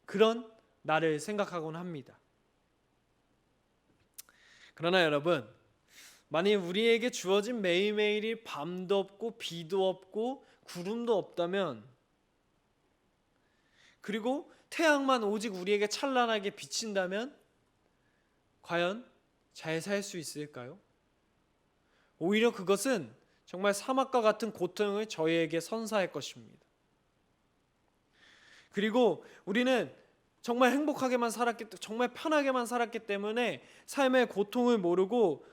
그런 날을 생각하곤 합니다. 그러나 여러분, 만일 우리에게 주어진 매일매일이 밤도 없고 비도 없고 구름도 없다면, 그리고 태양만 오직 우리에게 찬란하게 비친다면 과연 잘 살 수 있을까요? 오히려 그것은 정말 사막과 같은 고통을 저희에게 선사할 것입니다. 그리고 우리는 정말 행복하게만 살았기, 정말 편하게만 살았기 때문에 삶의 고통을 모르고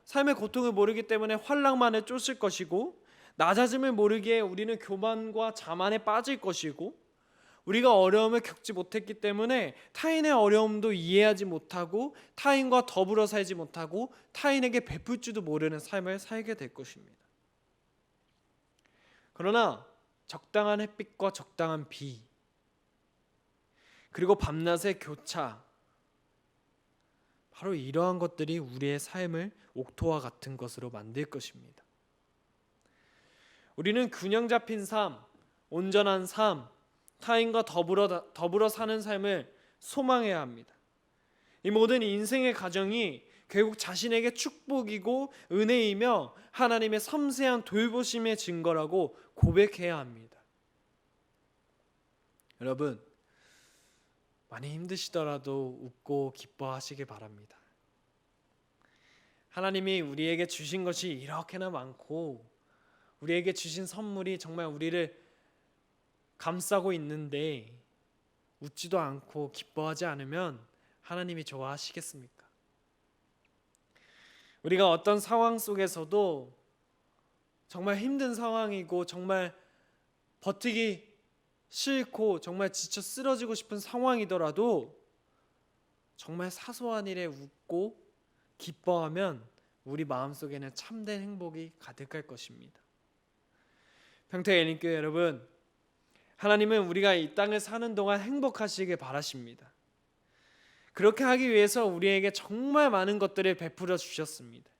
삶의 고통을 모르기 때문에 환락만을 쫓을 것이고, 낮아짐을 모르기에 우리는 교만과 자만에 빠질 것이고, 우리가 어려움을 겪지 못했기 때문에 타인의 어려움도 이해하지 못하고 타인과 더불어 살지 못하고 타인에게 베풀 줄도 모르는 삶을 살게 될 것입니다. 그러나 적당한 햇빛과 적당한 비, 그리고 밤낮의 교차, 바로 이러한 것들이 우리의 삶을 옥토와 같은 것으로 만들 것입니다. 우리는 균형 잡힌 삶, 온전한 삶, 타인과 더불어 사는 삶을 소망해야 합니다. 이 모든 인생의 과정이 결국 자신에게 축복이고 은혜이며 하나님의 섬세한 돌보심의 증거라고 고백해야 합니다. 여러분, 많이 힘드시더라도 웃고 기뻐하시길 바랍니다. 하나님이 우리에게 주신 것이 이렇게나 많고 우리에게 주신 선물이 정말 우리를 감싸고 있는데 웃지도 않고 기뻐하지 않으면 하나님이 좋아하시겠습니까? 우리가 어떤 상황 속에서도 정말 힘든 상황이고 정말 버티기 싫고 정말 지쳐 쓰러지고 싶은 상황이더라도 정말 사소한 일에 웃고 기뻐하면 우리 마음속에는 참된 행복이 가득할 것입니다. 평택 예림교회 여러분, 하나님은 우리가 이 땅을 사는 동안 행복하시길 바라십니다. 그렇게 하기 위해서 우리에게 정말 많은 것들을 베풀어 주셨습니다.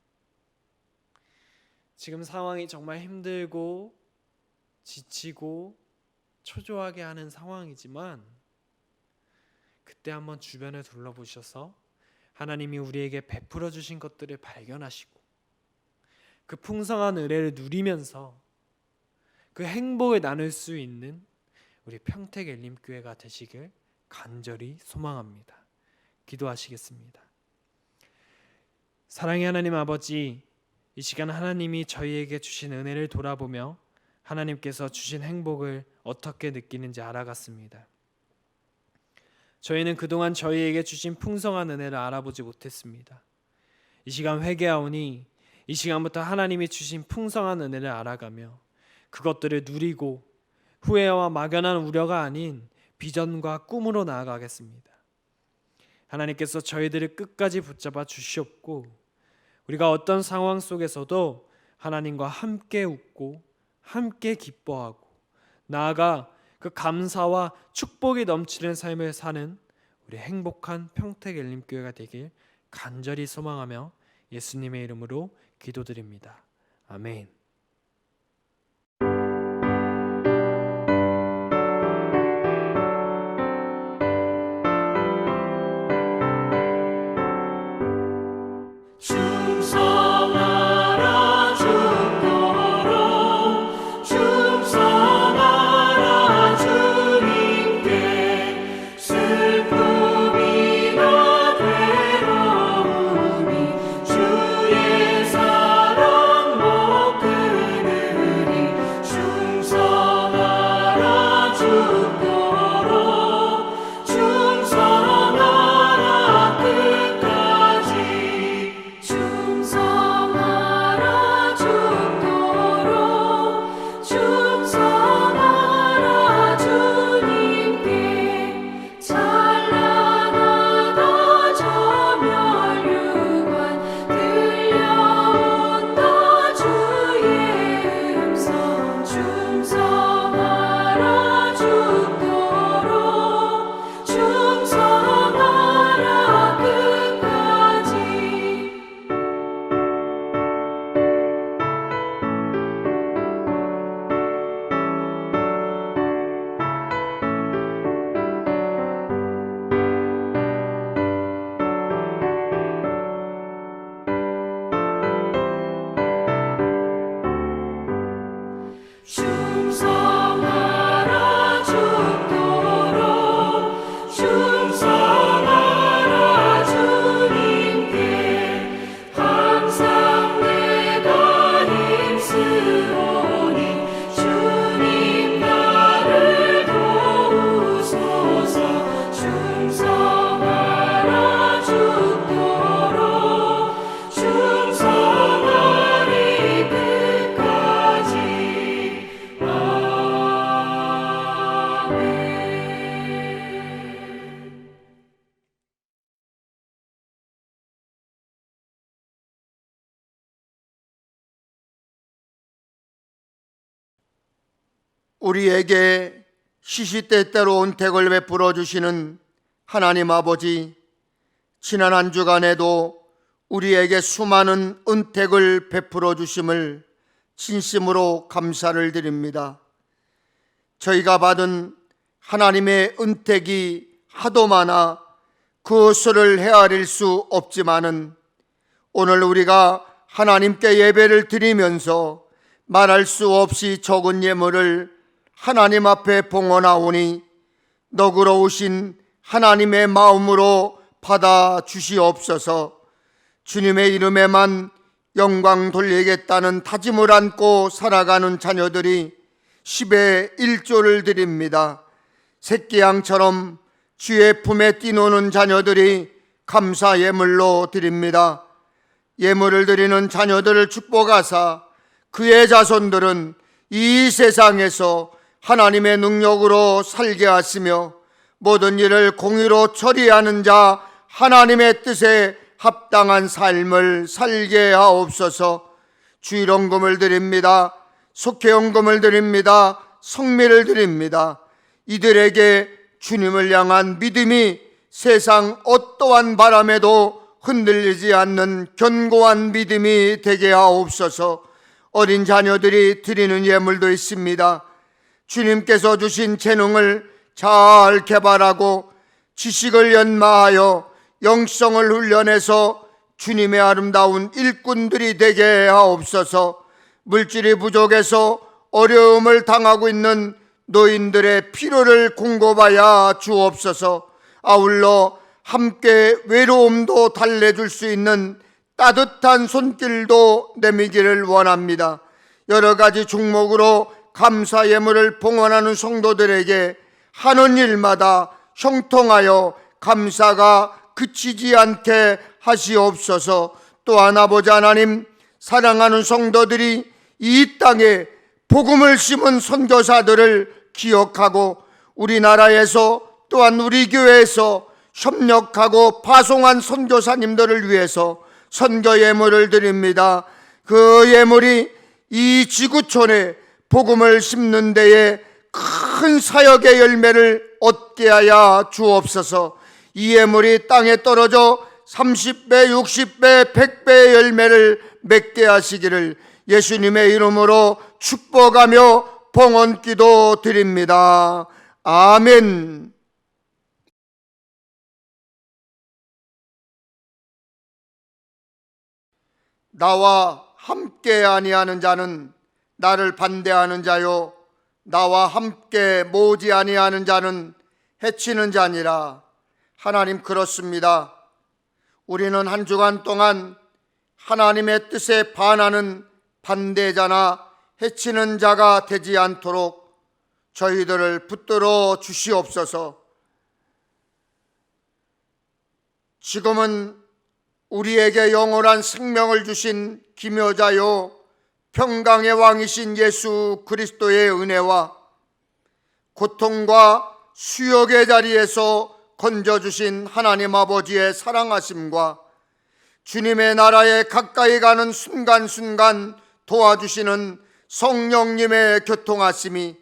지금 상황이 정말 힘들고 지치고 초조하게 하는 상황이지만 그때 한번 주변을 둘러보셔서 하나님이 우리에게 베풀어 주신 것들을 발견하시고 그 풍성한 은혜를 누리면서 그 행복을 나눌 수 있는 우리 평택 엘림교회가 되시길 간절히 소망합니다. 기도하시겠습니다. 사랑의 하나님 아버지, 이 시간 하나님이 저희에게 주신 은혜를 돌아보며 하나님께서 주신 행복을 어떻게 느끼는지 알아갔습니다. 저희는 그동안 저희에게 주신 풍성한 은혜를 알아보지 못했습니다. 이 시간 회개하오니 이 시간부터 하나님이 주신 풍성한 은혜를 알아가며 그것들을 누리고 후회와 막연한 우려가 아닌 비전과 꿈으로 나아가겠습니다. 하나님께서 저희들을 끝까지 붙잡아 주시옵고 우리가 어떤 상황 속에서도 하나님과 함께 웃고 함께 기뻐하고 나아가 그 감사와 축복이 넘치는 삶을 사는 우리 행복한 평택 엘림교회가 되길 간절히 소망하며 예수님의 이름으로 기도드립니다. 아멘. 충성하라 죽도록 충성하라 주님께 슬픔이나 괴로움이 주의 사랑 못 끊으리 충성하라 죽도록 충성하라 끝까지 충성하라 죽도록 충성하라 주님께 찬란하다 저 멸류관 들려온다 주의 음성 충성하라 죽도록 충성하라 끝까지 충성하라 죽도록 충성하라 주님께 항상 내가 힘쓰오니 주님 나를 도우소서 충성하라 죽도록 충성하리 끝까지 우리에게 시시때때로 은택을 베풀어 주시는 하나님 아버지, 지난 한 주간에도 우리에게 수많은 은택을 베풀어 주심을 진심으로 감사를 드립니다. 저희가 받은 하나님의 은택이 하도 많아 그 수를 헤아릴 수 없지만은 오늘 우리가 하나님께 예배를 드리면서 말할 수 없이 적은 예물을 하나님 앞에 봉헌하오니 너그러우신 하나님의 마음으로 받아 주시옵소서. 주님의 이름에만 영광 돌리겠다는 다짐을 안고 살아가는 자녀들이 10의 1조를 드립니다. 새끼양처럼 주의 품에 뛰노는 자녀들이 감사 예물로 드립니다. 예물을 드리는 자녀들을 축복하사 그의 자손들은 이 세상에서 하나님의 능력으로 살게 하시며 모든 일을 공의로 처리하는 자 하나님의 뜻에 합당한 삶을 살게 하옵소서. 주일원금을 드립니다. 속회원금을 드립니다. 성미를 드립니다. 이들에게 주님을 향한 믿음이 세상 어떠한 바람에도 흔들리지 않는 견고한 믿음이 되게 하옵소서. 어린 자녀들이 드리는 예물도 있습니다. 주님께서 주신 재능을 잘 개발하고 지식을 연마하여 영성을 훈련해서 주님의 아름다운 일꾼들이 되게 하옵소서. 물질이 부족해서 어려움을 당하고 있는 노인들의 필요를 공급하여 주옵소서. 아울러 함께 외로움도 달래줄 수 있는 따뜻한 손길도 내미기를 원합니다. 여러 가지 종목으로 감사 예물을 봉헌하는 성도들에게 하는 일마다 형통하여 감사가 그치지 않게 하시옵소서. 또한 아버지 하나님, 사랑하는 성도들이 이 땅에 복음을 심은 선교사들을 기억하고 우리나라에서 또한 우리 교회에서 협력하고 파송한 선교사님들을 위해서 선교 예물을 드립니다. 그 예물이 이 지구촌에 복음을 심는 데에 큰 사역의 열매를 얻게 하여 주옵소서. 이 예물이 땅에 떨어져 30배, 60배, 100배의 열매를 맺게 하시기를 예수님의 이름으로 축복하며 봉헌기도 드립니다. 아멘. 나와 함께 아니하는 자는 나를 반대하는 자요, 나와 함께 모으지 아니하는 자는 해치는 자니라. 하나님, 그렇습니다. 우리는 한 주간 동안 하나님의 뜻에 반하는 반대자나 해치는 자가 되지 않도록 저희들을 붙들어 주시옵소서. 지금은 우리에게 영원한 생명을 주신 기묘자요 평강의 왕이신 예수 그리스도의 은혜와 고통과 수욕의 자리에서 건져주신 하나님 아버지의 사랑하심과 주님의 나라에 가까이 가는 순간순간 도와주시는 성령님의 교통하심이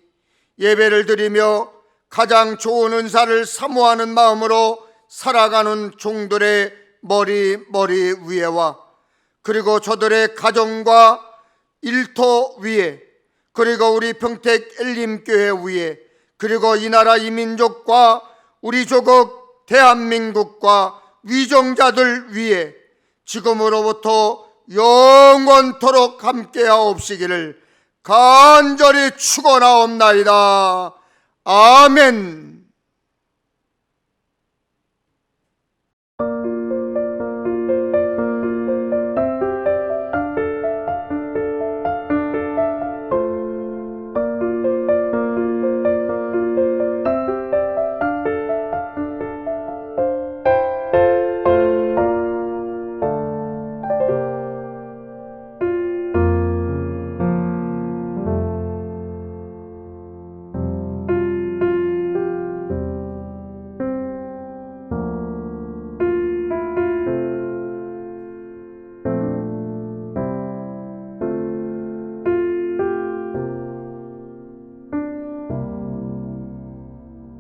예배를 드리며 가장 좋은 은사를 사모하는 마음으로 살아가는 종들의 머리 위에와 그리고 저들의 가정과 일터 위에 그리고 우리 평택 엘림교회 위에 그리고 이 나라 이 민족과 우리 조국 대한민국과 위정자들 위에 지금으로부터 영원토록 함께하옵시기를 간절히 축원하옵나이다. 아멘.